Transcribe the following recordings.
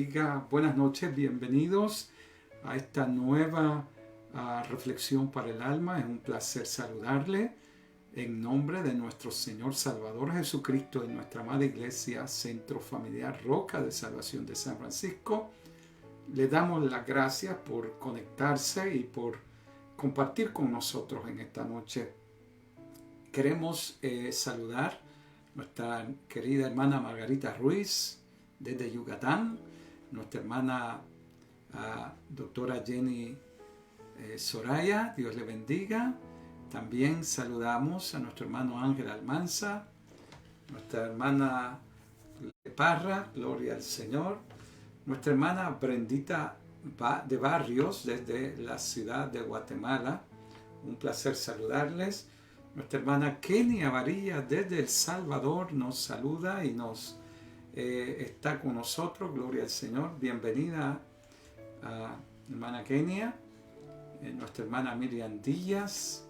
bendiga. Buenas noches, bienvenidos a esta nueva reflexión para el alma. Es un placer saludarle en nombre de nuestro Señor Salvador Jesucristo y nuestra amada Iglesia Centro Familiar Roca de Salvación de San Francisco. Le damos las gracias por conectarse y por compartir con nosotros en esta noche. Queremos saludar nuestra querida hermana Margarita Ruiz desde Yucatán, nuestra hermana doctora Jenny Soraya, Dios le bendiga. También saludamos a nuestro hermano Ángel Almanza, nuestra hermana Parra, gloria al Señor, nuestra hermana Brendita de Barrios desde la ciudad de Guatemala, un placer saludarles. Nuestra hermana Kenia Varilla desde El Salvador nos saluda y nos está con nosotros. Gloria al Señor. Bienvenida hermana Kenia. Nuestra hermana Miriam Díaz.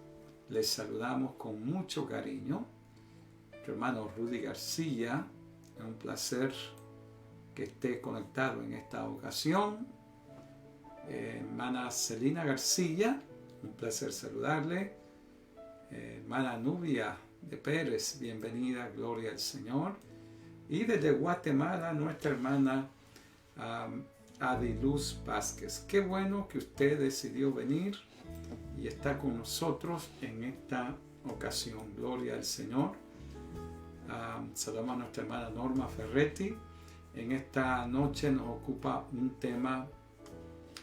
Les saludamos con mucho cariño. Nuestro hermano Rudy García. Es un placer que esté conectado en esta ocasión. Hermana Celina García. Un placer saludarle. Hermana Nubia de Pérez, bienvenida, gloria al Señor. Y desde Guatemala, nuestra hermana Adiluz Vázquez. Qué bueno que usted decidió venir y está con nosotros en esta ocasión. Gloria al Señor. Saludamos a nuestra hermana Norma Ferretti. En esta noche nos ocupa un tema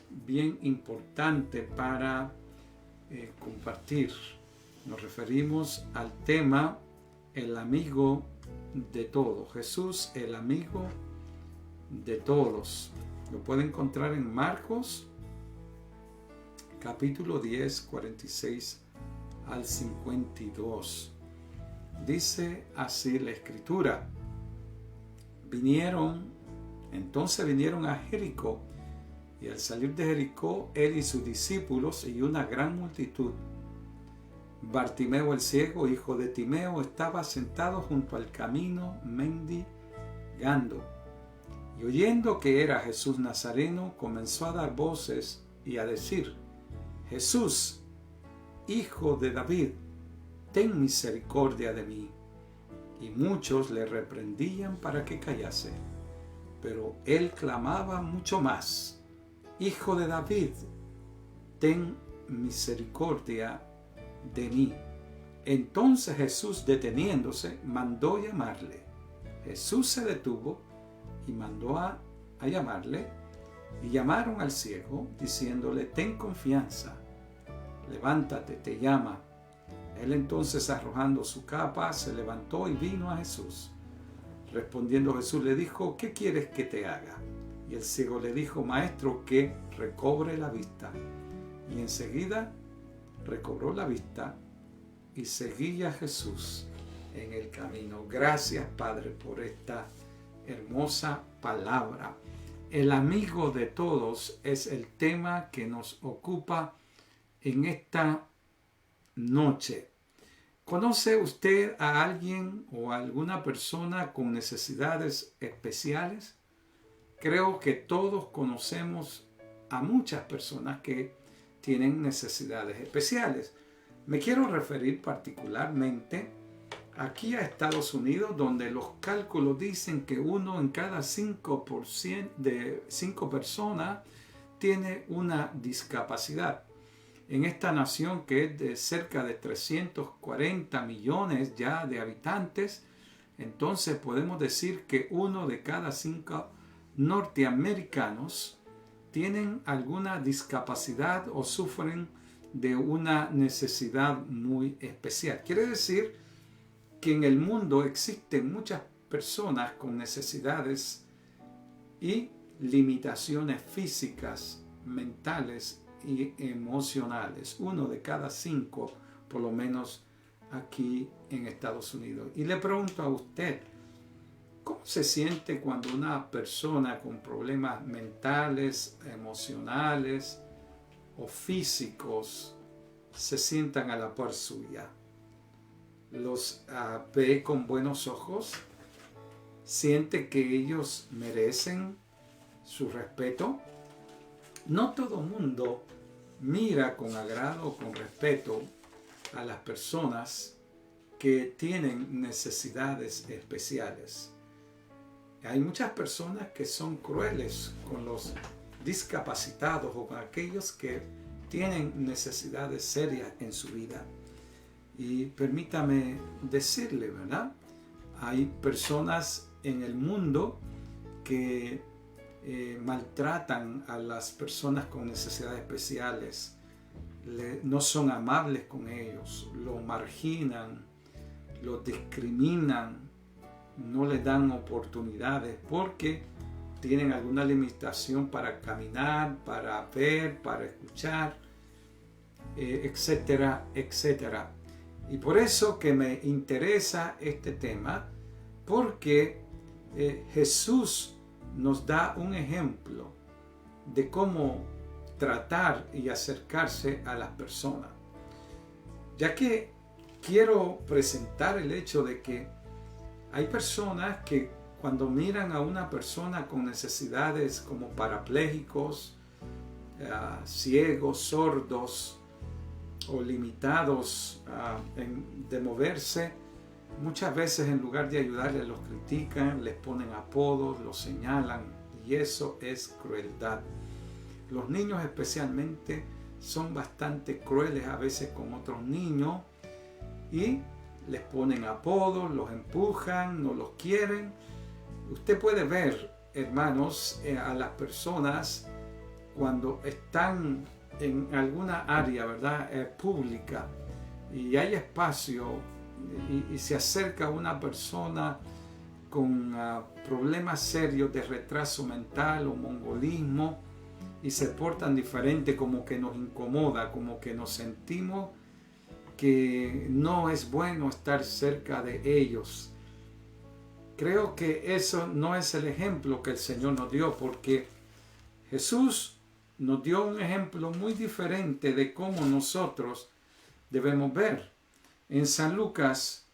bien importante para compartir. Nos referimos al tema el amigo de todos. Jesús, el amigo de todos. Lo puede encontrar en Marcos, capítulo 10, 46 al 52. Dice así la Escritura. Entonces vinieron a Jericó, y al salir de Jericó, él y sus discípulos y una gran multitud. Bartimeo el ciego, hijo de Timeo, estaba sentado junto al camino mendigando. Y oyendo que era Jesús Nazareno, comenzó a dar voces y a decir: Jesús, hijo de David, ten misericordia de mí. Y muchos le reprendían para que callase. Pero él clamaba mucho más: Hijo de David, ten misericordia de mí. Entonces Jesús, deteniéndose, mandó llamarle. Jesús se detuvo y mandó a llamarle, y llamaron al ciego, diciéndole: ten confianza, levántate, te llama. Él entonces, arrojando su capa, se levantó y vino a Jesús. Respondiendo Jesús le dijo: ¿qué quieres que te haga? Y el ciego le dijo: Maestro, que recobre la vista. Y enseguida recobró la vista y seguía a Jesús en el camino. Gracias, Padre, por esta hermosa palabra. El amigo de todos es el tema que nos ocupa en esta noche. ¿Conoce usted a alguien o a alguna persona con necesidades especiales? Creo que todos conocemos a muchas personas que tienen necesidades especiales. Me quiero referir particularmente aquí a Estados Unidos, donde los cálculos dicen que 1 en cada 5 personas tiene una discapacidad. En esta nación, que es de cerca de 340 millones ya de habitantes, entonces podemos decir que 1 de cada 5 norteamericanos tienen alguna discapacidad o sufren de una necesidad muy especial. Quiere decir que en el mundo existen muchas personas con necesidades y limitaciones físicas, mentales y emocionales. 1 de cada 5, por lo menos aquí en Estados Unidos. Y le pregunto a usted, ¿cómo se siente cuando una persona con problemas mentales, emocionales o físicos se sientan a la par suya? ¿Los ve con buenos ojos? ¿Siente que ellos merecen su respeto. No todo mundo mira con agrado o con respeto a las personas que tienen necesidades especiales. Hay muchas personas que son crueles con los discapacitados o con aquellos que tienen necesidades serias en su vida. Y permítame decirle, ¿verdad? Hay personas en el mundo que maltratan a las personas con necesidades especiales, no son amables con ellos, los marginan, los discriminan, no les dan oportunidades porque tienen alguna limitación para caminar, para ver, para escuchar, etcétera, etcétera. Y por eso que me interesa este tema, porque Jesús nos da un ejemplo de cómo tratar y acercarse a las personas. Ya que quiero presentar el hecho de que hay personas que cuando miran a una persona con necesidades como parapléjicos, ciegos, sordos o limitados de moverse, muchas veces en lugar de ayudarles los critican, les ponen apodos, los señalan, y eso es crueldad. Los niños especialmente son bastante crueles a veces con otros niños y les ponen apodos, los empujan, no los quieren. Usted puede ver, hermanos, a las personas cuando están en alguna área, ¿verdad? Pública, y hay espacio y se acerca una persona con problemas serios de retraso mental o mongolismo y se portan diferente, como que nos incomoda, como que nos sentimos que no es bueno estar cerca de ellos. Creo que eso no es el ejemplo que el Señor nos dio, porque Jesús nos dio un ejemplo muy diferente de cómo nosotros debemos ver. En San Lucas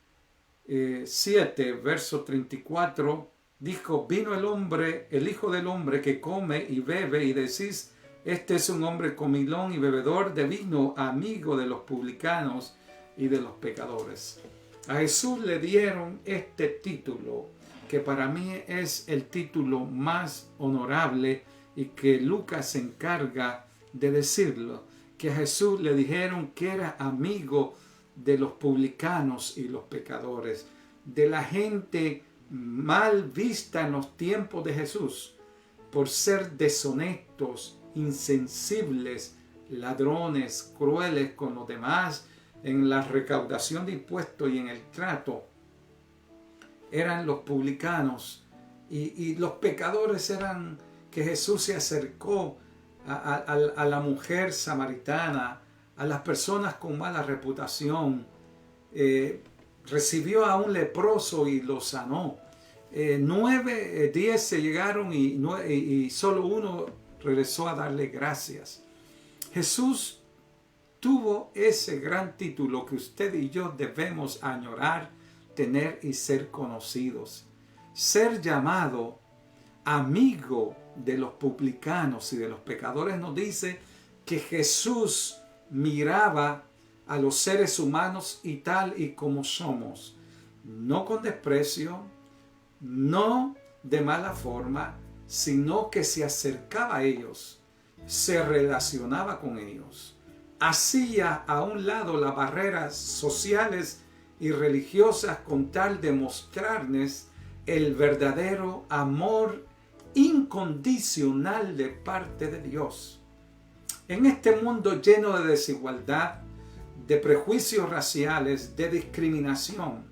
7, verso 34, dijo: vino el Hijo del Hombre que come y bebe, y decís: este es un hombre comilón y bebedor de vino, amigo de los publicanos y de los pecadores. A Jesús le dieron este título, que para mí es el título más honorable y que Lucas se encarga de decirlo, que a Jesús le dijeron que era amigo de los publicanos y los pecadores, de la gente mal vista en los tiempos de Jesús, por ser deshonestos, insensibles, ladrones, crueles con los demás, en la recaudación de impuestos y en el trato. Eran los publicanos y los pecadores eran que Jesús se acercó a la mujer samaritana, a las personas con mala reputación, recibió a un leproso y lo sanó. 9, 10 se llegaron y solo uno regresó a darle gracias. Jesús tuvo ese gran título que usted y yo debemos añorar, tener y ser conocidos. Ser llamado amigo de los publicanos y de los pecadores nos dice que Jesús miraba a los seres humanos y tal y como somos, no con desprecio, no de mala forma, sino que se acercaba a ellos, se relacionaba con ellos, hacía a un lado las barreras sociales y religiosas con tal de mostrarles el verdadero amor incondicional de parte de Dios. En este mundo lleno de desigualdad, de prejuicios raciales, de discriminación,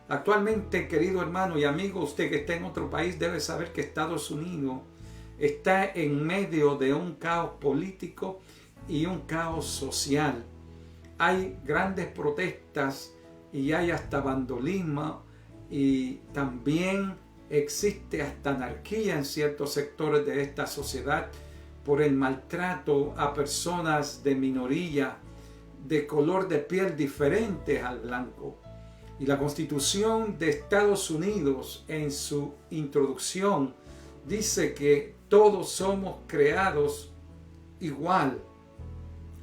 actualmente, querido hermano y amigo, usted que está en otro país debe saber que Estados Unidos está en medio de un caos político y un caos social. Hay grandes protestas y hay hasta vandalismo y también existe hasta anarquía en ciertos sectores de esta sociedad por el maltrato a personas de minoría, de color de piel diferentes al blanco. Y la Constitución de Estados Unidos, en su introducción, dice que todos somos creados igual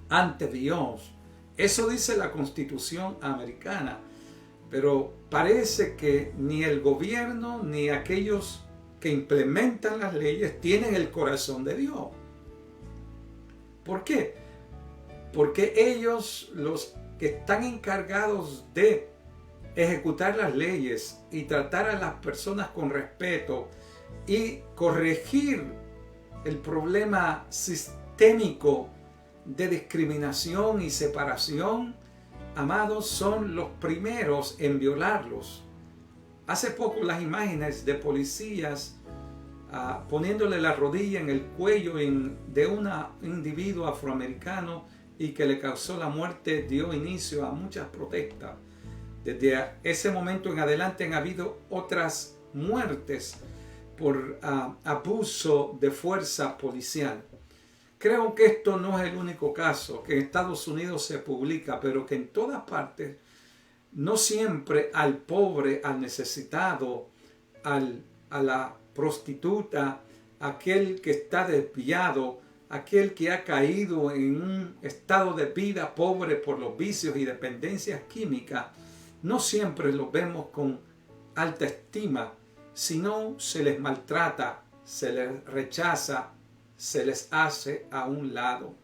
ante Dios. Eso dice la Constitución americana, pero parece que ni el gobierno ni aquellos que implementan las leyes tienen el corazón de Dios. ¿Por qué? Porque ellos, los que están encargados de ejecutar las leyes y tratar a las personas con respeto y corregir el problema sistémico de discriminación y separación, amados, son los primeros en violarlos. Hace poco las imágenes de policías poniéndole la rodilla en el cuello de un individuo afroamericano y que le causó la muerte dio inicio a muchas protestas. Desde ese momento en adelante han habido otras muertes por abuso de fuerza policial. Creo que esto no es el único caso, que en Estados Unidos se publica, pero que en todas partes, no siempre al pobre, al necesitado, a la prostituta, aquel que está desviado, aquel que ha caído en un estado de vida pobre por los vicios y dependencias químicas, no siempre los vemos con alta estima, sino se les maltrata, se les rechaza, se les hace a un lado.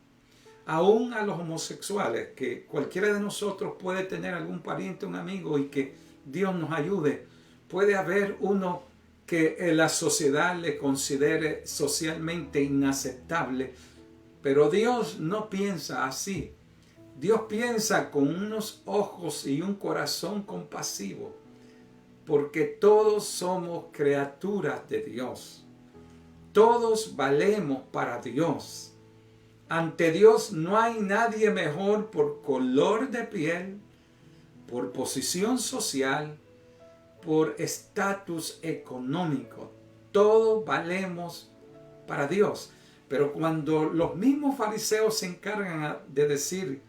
Aún a los homosexuales, que cualquiera de nosotros puede tener algún pariente, un amigo, y que Dios nos ayude, puede haber uno que la sociedad le considere socialmente inaceptable, pero Dios no piensa así. Dios piensa con unos ojos y un corazón compasivo, porque todos somos criaturas de Dios. Todos valemos para Dios. Ante Dios no hay nadie mejor por color de piel, por posición social, por estatus económico. Todos valemos para Dios. Pero cuando los mismos fariseos se encargan de decir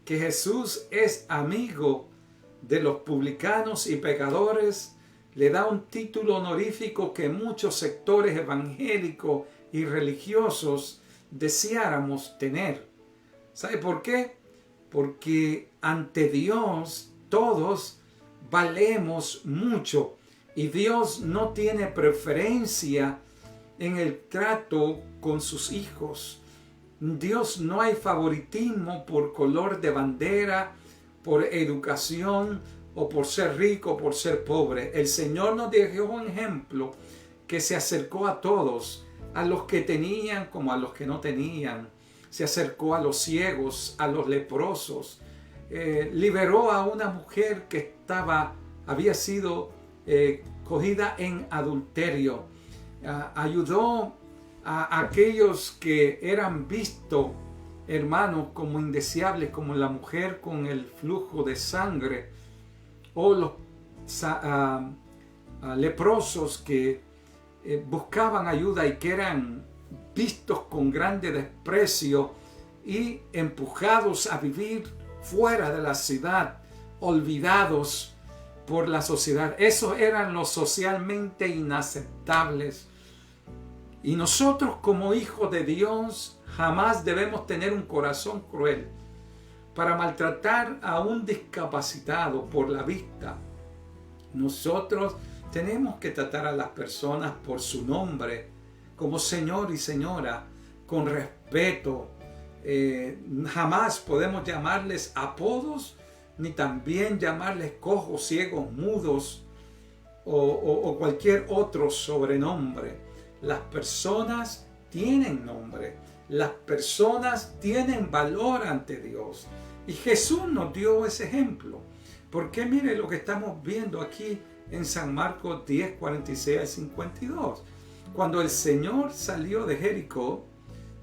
que Jesús es amigo de los publicanos y pecadores, le da un título honorífico que muchos sectores evangélicos y religiosos deseáramos tener. ¿Sabe por qué? Porque ante Dios todos valemos mucho y Dios no tiene preferencia en el trato con sus hijos. Dios no hay favoritismo por color de bandera, por educación o por ser rico o por ser pobre. El Señor nos dejó un ejemplo que se acercó a todos, a los que tenían como a los que no tenían. Se acercó a los ciegos, a los leprosos. Liberó a una mujer que había sido cogida en adulterio. Ayudó a aquellos que eran vistos, hermanos, como indeseables, como la mujer con el flujo de sangre, o los leprosos que buscaban ayuda y que eran vistos con grande desprecio y empujados a vivir fuera de la ciudad, olvidados por la sociedad. Esos eran los socialmente inaceptables. Y nosotros como hijos de Dios jamás debemos tener un corazón cruel para maltratar a un discapacitado por la vista. Nosotros tenemos que tratar a las personas por su nombre, como señor y señora, con respeto. Jamás podemos llamarles apodos, ni también llamarles cojos, ciegos, mudos o cualquier otro sobrenombre. Las personas tienen nombre, las personas tienen valor ante Dios. Y Jesús nos dio ese ejemplo. Porque mire lo que estamos viendo aquí en San Marcos 10, 46 al 52. Cuando el Señor salió de Jericó,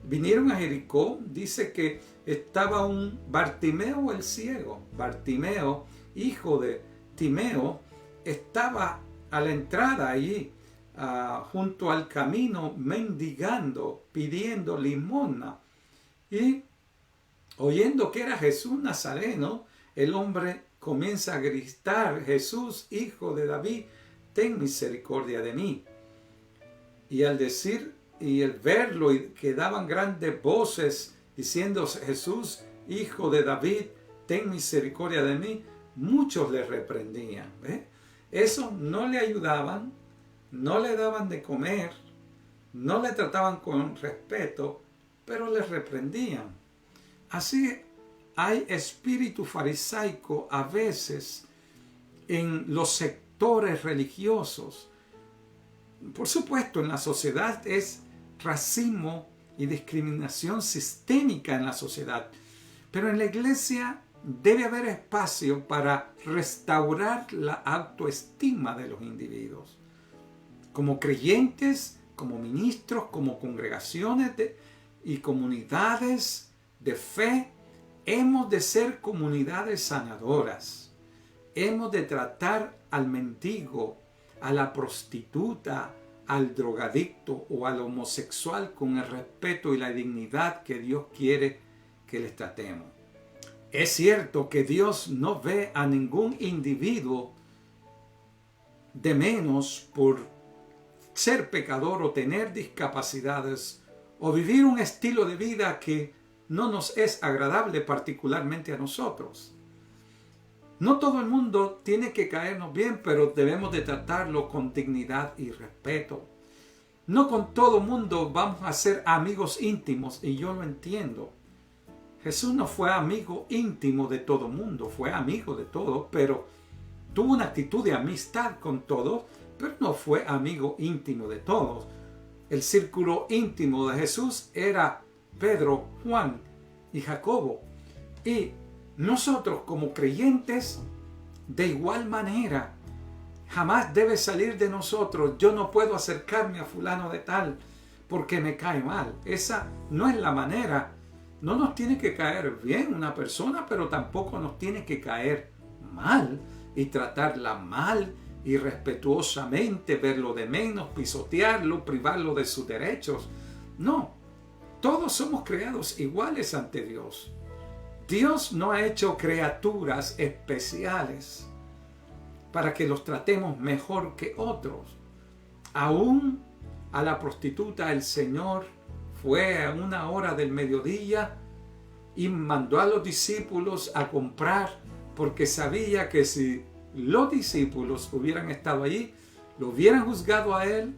vinieron a Jericó, dice que estaba un Bartimeo el ciego. Bartimeo, hijo de Timeo, estaba a la entrada allí, junto al camino, mendigando, pidiendo limosna. Y oyendo que era Jesús Nazareno, el hombre comienza a gritar: Jesús, hijo de David, ten misericordia de mí. Y al decir y el verlo y que daban grandes voces diciendo: Jesús, hijo de David, ten misericordia de mí, muchos le reprendían. Eso no le ayudaban, no le daban de comer, no le trataban con respeto, pero le reprendían. Así hay espíritu farisaico a veces en los sectores religiosos. Por supuesto, en la sociedad es racismo y discriminación sistémica en la sociedad, pero en la iglesia debe haber espacio para restaurar la autoestima de los individuos. Como creyentes, como ministros, como congregaciones y comunidades de fe, hemos de ser comunidades sanadoras. Hemos de tratar al mendigo, a la prostituta, al drogadicto o al homosexual con el respeto y la dignidad que Dios quiere que les tratemos. Es cierto que Dios no ve a ningún individuo de menos por ser pecador o tener discapacidades o vivir un estilo de vida que no nos es agradable, particularmente a nosotros. No todo el mundo tiene que caernos bien, pero debemos de tratarlo con dignidad y respeto. No con todo el mundo vamos a ser amigos íntimos, y yo lo entiendo. Jesús no fue amigo íntimo de todo el mundo, fue amigo de todos, pero tuvo una actitud de amistad con todos, pero no fue amigo íntimo de todos. El círculo íntimo de Jesús era Pedro, Juan y Jacobo. Y nosotros como creyentes, de igual manera, jamás debe salir de nosotros: yo no puedo acercarme a fulano de tal porque me cae mal. Esa no es la manera. No nos tiene que caer bien una persona, pero tampoco nos tiene que caer mal y tratarla mal, irrespetuosamente, verlo de menos, pisotearlo, privarlo de sus derechos. No, todos somos creados iguales ante Dios. Dios no ha hecho criaturas especiales para que los tratemos mejor que otros. Aún a la prostituta el Señor fue a una hora del mediodía y mandó a los discípulos a comprar, porque sabía que si los discípulos hubieran estado allí, lo hubieran juzgado a él,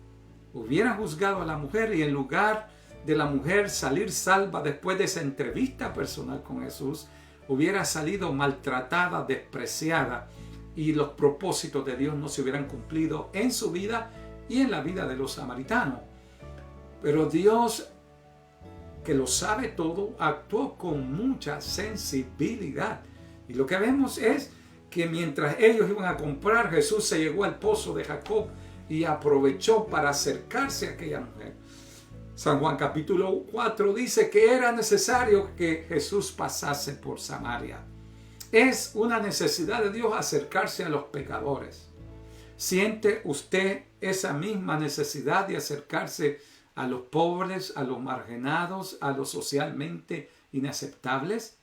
hubieran juzgado a la mujer, y en lugar de la mujer salir salva después de esa entrevista personal con Jesús, hubiera salido maltratada, despreciada, y los propósitos de Dios no se hubieran cumplido en su vida y en la vida de los samaritanos. Pero Dios, que lo sabe todo, actuó con mucha sensibilidad. Y lo que vemos es que mientras ellos iban a comprar, Jesús se llegó al pozo de Jacob y aprovechó para acercarse a aquella mujer. San Juan capítulo 4 dice que era necesario que Jesús pasase por Samaria. Es una necesidad de Dios acercarse a los pecadores. ¿Siente usted esa misma necesidad de acercarse a los pobres, a los marginados, a los socialmente inaceptables?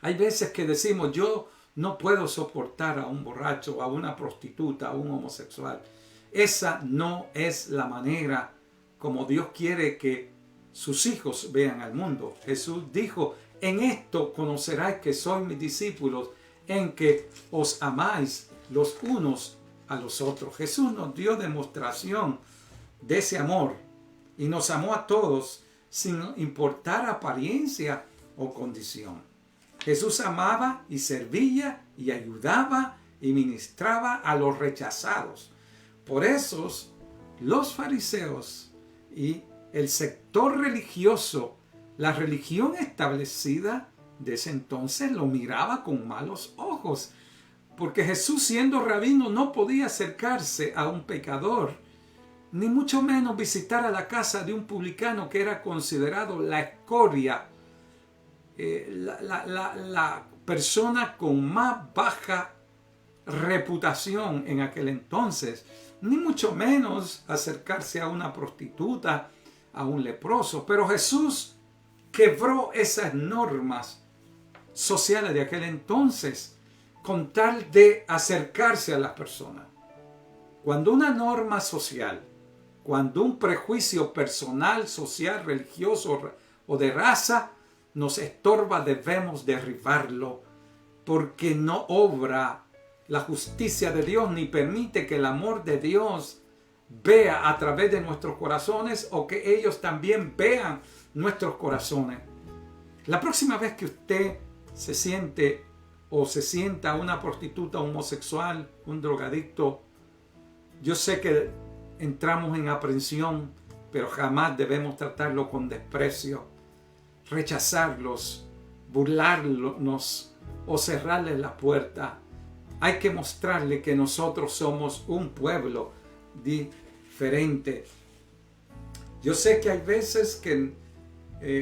Hay veces que decimos: yo no puedo soportar a un borracho, a una prostituta, a un homosexual. Esa no es la manera como Dios quiere que sus hijos vean al mundo. Jesús dijo: en esto conoceráis que sois mis discípulos, en que os amáis los unos a los otros. Jesús nos dio demostración de ese amor y nos amó a todos sin importar apariencia o condición. Jesús amaba y servía y ayudaba y ministraba a los rechazados. Por eso los fariseos y el sector religioso, la religión establecida de ese entonces, lo miraba con malos ojos, porque Jesús, siendo rabino, no podía acercarse a un pecador, ni mucho menos visitar a la casa de un publicano, que era considerado la escoria, la persona con más baja reputación en aquel entonces, ni mucho menos acercarse a una prostituta, a un leproso. Pero Jesús quebró esas normas sociales de aquel entonces con tal de acercarse a las personas. Cuando una norma social Cuando un prejuicio personal, social, religioso o de raza nos estorba, debemos derribarlo, porque no obra la justicia de Dios ni permite que el amor de Dios vea a través de nuestros corazones o que ellos también vean nuestros corazones. La próxima vez que usted se siente o se sienta una prostituta homosexual, un drogadicto, yo sé que entramos en aprensión, pero jamás debemos tratarlo con desprecio, rechazarlos, burlarnos o cerrarles la puerta. Hay que mostrarle que nosotros somos un pueblo diferente. Yo sé que hay veces que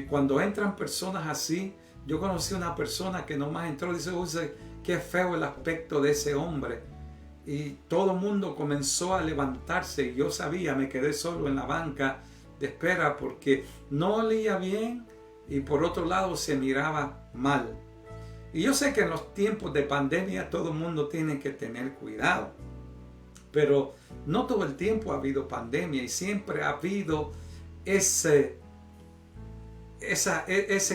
cuando entran personas así, yo conocí una persona que nomás entró y dice, qué feo el aspecto de ese hombre. Y todo el mundo comenzó a levantarse y yo sabía, me quedé solo en la banca de espera porque no olía bien y por otro lado se miraba mal. Y yo sé que en los tiempos de pandemia todo el mundo tiene que tener cuidado, pero no todo el tiempo ha habido pandemia y siempre ha habido ese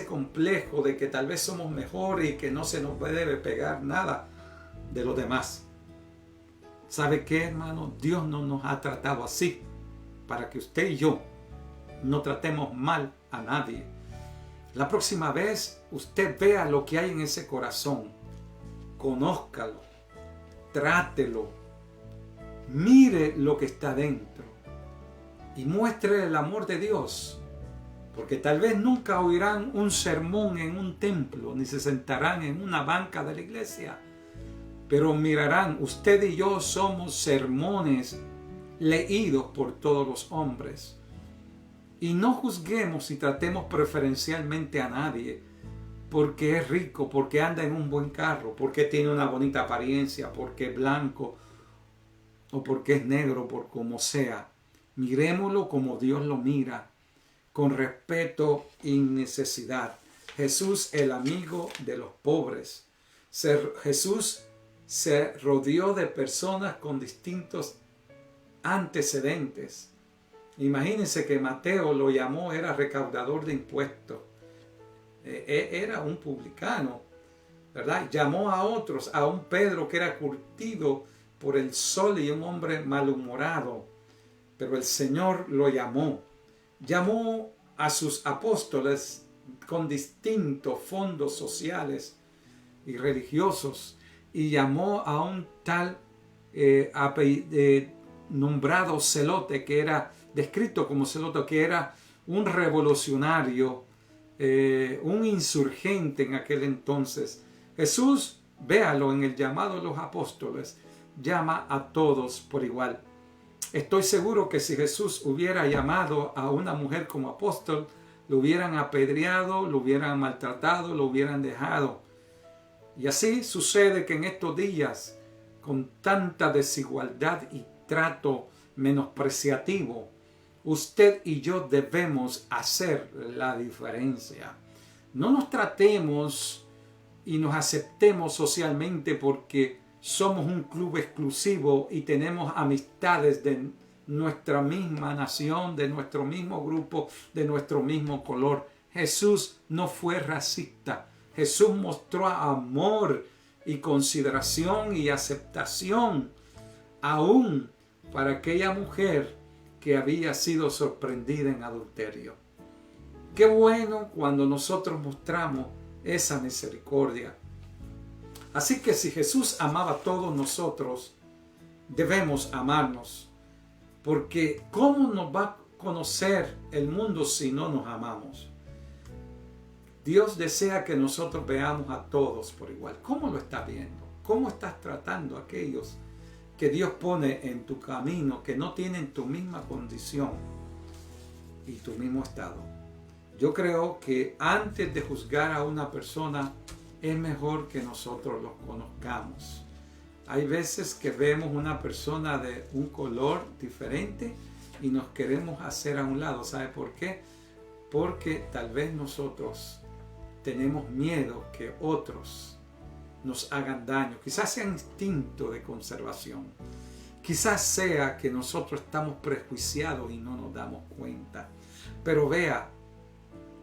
complejo de que tal vez somos mejores y que no se nos debe pegar nada de los demás. ¿Sabe qué, hermano? Dios no nos ha tratado así para que usted y yo no tratemos mal a nadie. La próxima vez usted vea lo que hay en ese corazón, conózcalo, trátelo, mire lo que está dentro y muestre el amor de Dios, porque tal vez nunca oirán un sermón en un templo ni se sentarán en una banca de la iglesia, pero mirarán, usted y yo somos sermones leídos por todos los hombres. Y no juzguemos y tratemos preferencialmente a nadie porque es rico, porque anda en un buen carro, porque tiene una bonita apariencia, porque es blanco o porque es negro, por como sea. Miremoslo como Dios lo mira, con respeto y necesidad. Jesús, el amigo de los pobres. Jesús se rodeó de personas con distintos antecedentes. Imagínense que Mateo lo llamó, era recaudador de impuestos. Era un publicano, ¿verdad? Llamó a otros, a un Pedro que era curtido por el sol y un hombre malhumorado. Pero el Señor lo llamó. Llamó a sus apóstoles con distintos fondos sociales y religiosos y llamó a un tal nombrado Celote, que era descrito como Celote, que era un revolucionario, un insurgente en aquel entonces. Jesús, véalo en el llamado de los apóstoles, llama a todos por igual. Estoy seguro que si Jesús hubiera llamado a una mujer como apóstol, lo hubieran apedreado, lo hubieran maltratado, lo hubieran dejado. Y así sucede que en estos días, con tanta desigualdad y trato menospreciativo, usted y yo debemos hacer la diferencia. No nos tratemos y nos aceptemos socialmente porque somos un club exclusivo y tenemos amistades de nuestra misma nación, de nuestro mismo grupo, de nuestro mismo color. Jesús no fue racista. Jesús mostró amor y consideración y aceptación aún para aquella mujer que había sido sorprendida en adulterio. Qué bueno cuando nosotros mostramos esa misericordia. Así que si Jesús amaba a todos nosotros, debemos amarnos. Porque ¿cómo nos va a conocer el mundo si no nos amamos? Dios desea que nosotros veamos a todos por igual. ¿Cómo lo estás viendo? ¿Cómo estás tratando a aquellos que Dios pone en tu camino, que no tienen tu misma condición y tu mismo estado? Yo creo que antes de juzgar a una persona, es mejor que nosotros los conozcamos. Hay veces que vemos una persona de un color diferente y nos queremos hacer a un lado. ¿Sabe por qué? Porque tal vez nosotros tenemos miedo que otros nos hagan daño. Quizás sea instinto de conservación. Quizás sea que nosotros estamos prejuiciados y no nos damos cuenta. Pero vea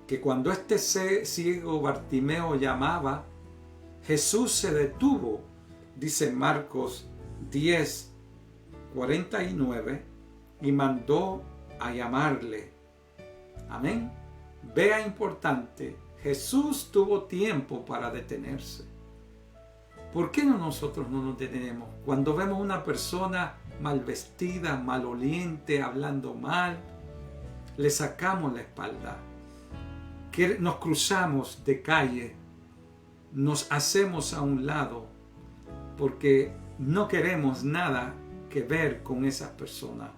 que cuando este ciego Bartimeo llamaba, Jesús se detuvo, dice Marcos 10:49, y mandó a llamarle. Amén. Vea importante, Jesús tuvo tiempo para detenerse. ¿Por qué nosotros no nos detenemos? Cuando vemos una persona mal vestida, maloliente, hablando mal, le sacamos la espalda. Que nos cruzamos de calle, nos hacemos a un lado, porque no queremos nada que ver con esas personas.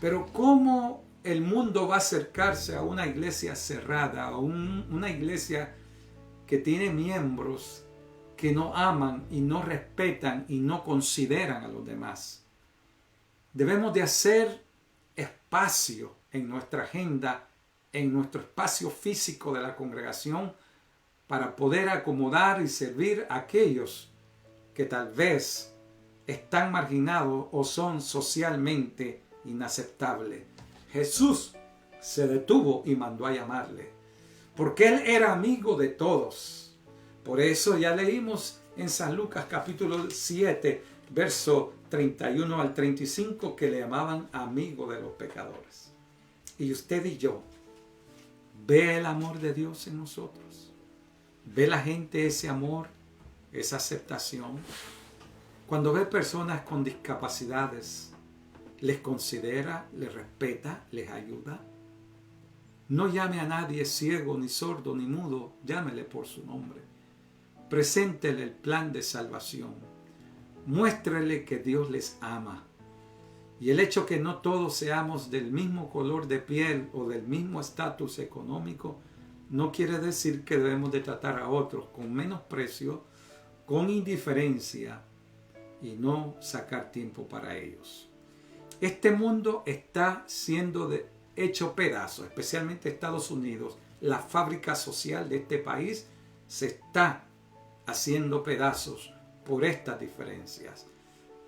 Pero ¿cómo el mundo va a acercarse a una iglesia cerrada, a una iglesia que tiene miembros que no aman y no respetan y no consideran a los demás? Debemos de hacer espacio en nuestra agenda, en nuestro espacio físico de la congregación, para poder acomodar y servir a aquellos que tal vez están marginados o son socialmente inaceptables. Jesús se detuvo y mandó a llamarle, porque Él era amigo de todos. Por eso ya leímos en San Lucas capítulo 7, verso 31 al 35, que le llamaban amigo de los pecadores. Y usted y yo, ¿ve el amor de Dios en nosotros? ¿Ve la gente ese amor, esa aceptación? Cuando ve personas con discapacidades, ¿les considera, les respeta, les ayuda? No llame a nadie ciego, ni sordo, ni mudo, llámele por su nombre. Preséntele el plan de salvación. Muéstrele que Dios les ama. Y el hecho que no todos seamos del mismo color de piel o del mismo estatus económico no quiere decir que debemos de tratar a otros con menosprecio, con indiferencia y no sacar tiempo para ellos. Este mundo está siendo hecho pedazos, especialmente Estados Unidos. La fábrica social de este país se está haciendo pedazos por estas diferencias,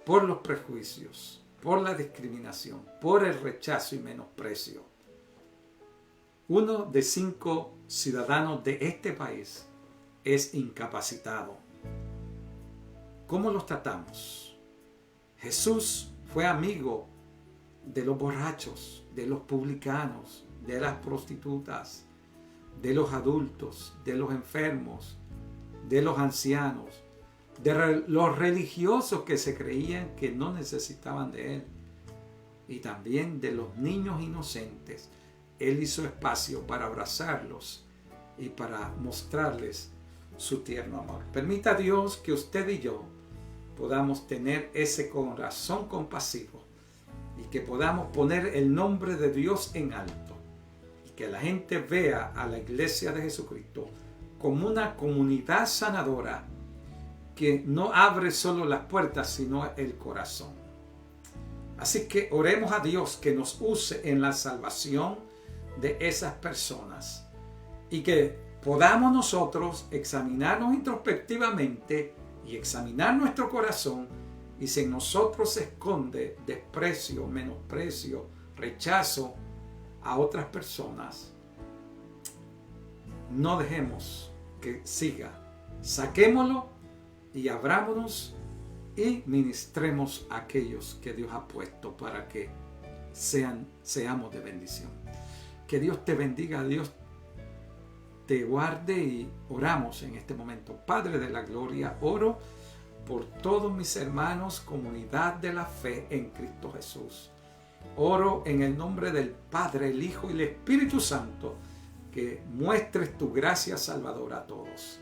por los prejuicios, por la discriminación, por el rechazo y menosprecio. 1 de 5 ciudadanos de este país es incapacitado. ¿Cómo los tratamos? Jesús fue amigo de los borrachos, de los publicanos, de las prostitutas, de los adultos, de los enfermos, de los ancianos, de los religiosos que se creían que no necesitaban de Él, y también de los niños inocentes. Él hizo espacio para abrazarlos y para mostrarles su tierno amor. Permita a Dios que usted y yo podamos tener ese corazón compasivo y que podamos poner el nombre de Dios en alto y que la gente vea a la iglesia de Jesucristo como una comunidad sanadora que no abre solo las puertas, sino el corazón. Así que oremos a Dios que nos use en la salvación de esas personas y que podamos nosotros examinarnos introspectivamente y examinar nuestro corazón, y si en nosotros se esconde desprecio, menosprecio, rechazo a otras personas, no dejemos que siga. Saquémoslo y abrámonos y ministremos a aquellos que Dios ha puesto para que seamos de bendición. Que Dios te bendiga, Dios te guarde, y oramos en este momento. Padre de la gloria, oro por todos mis hermanos, comunidad de la fe en Cristo Jesús. Oro en el nombre del Padre, el Hijo y el Espíritu Santo, que muestres tu gracia salvadora a todos.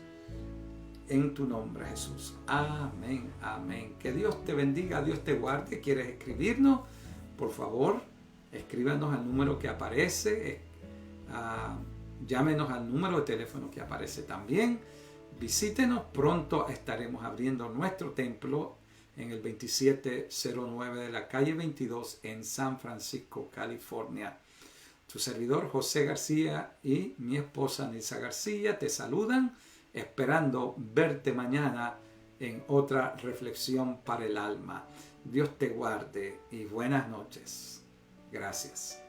En tu nombre, Jesús. Amén, amén. Que Dios te bendiga, Dios te guarde. ¿Quieres escribirnos? Por favor, escríbanos al número que aparece. Llámenos al número de teléfono que aparece también. Visítenos. Pronto estaremos abriendo nuestro templo en el 2709 de la calle 22 en San Francisco, California. Tu servidor José García y mi esposa Nilsa García te saludan, esperando verte mañana en otra reflexión para el alma. Dios te guarde y buenas noches. Gracias.